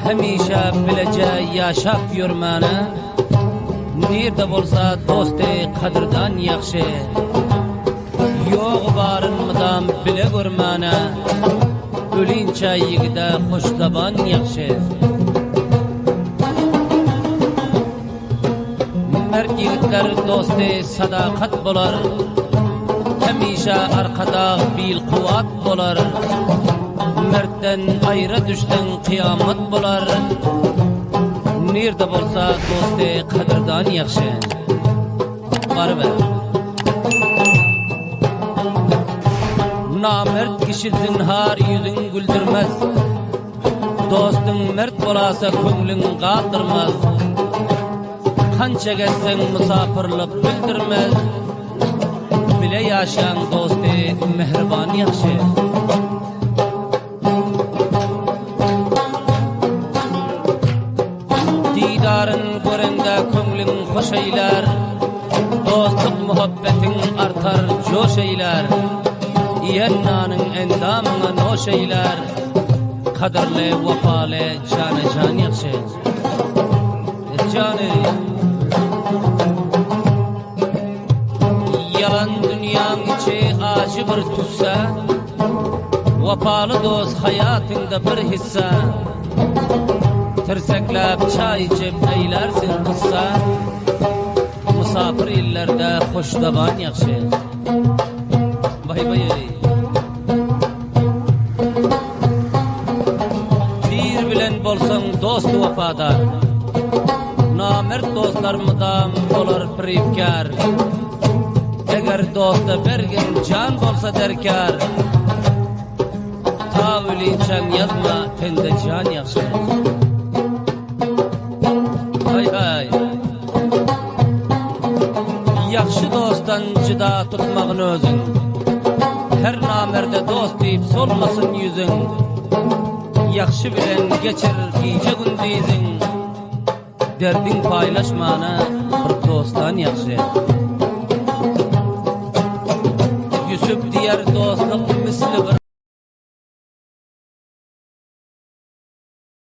Hemişe bilece yaşap yürməni, nerede bolsa dostu kadirdan yaxşı. Yoq barınmıdan bile görməni, ölünçe yigide hoşdaban yaxşı. Mert yigitler dostu sadakat bolar, hemişe arkada bil kuvvet bolar. Mert'ten ayrı düşten kıyamet bolar, nerede bolsa dostu kadirdan yaxşı. Barber namert kişi zinhar yüzün güldürmez, dostun mert bolasa köңlüň galdırmaz. Kança geçsen musafirlik bildirmez, bile yaşayan dostu mehriban yaxşı. Didarın görende köңlüň hoş eyler, dostluk muhabbetin artar joş eyler. Yennanın endamına noş eyler, kadirli vefalı canı can yaxşı. Canı yalan dünyanın içi acı bir tüssa, vefalı dost hayatında bir hissa. Tirseklep çay içip eylersin kıssa, musafir illerde hoşdaban yaxşı. Bay bay. Bir bilen bolsan dost vefadar, namert dostlar mıdam bolar firibkar. Eger dosta bergin can bolsa derkar, ta ölünçen yazma tende can yaxşı. Hay hay. Yaxşı dostdan cıda tutmağın özün, her namerde dost deyip solmasın yüzün. Yaxşı bilen geçir gece gündüzün, derdin paylaşmana bir dostdan yaxşı.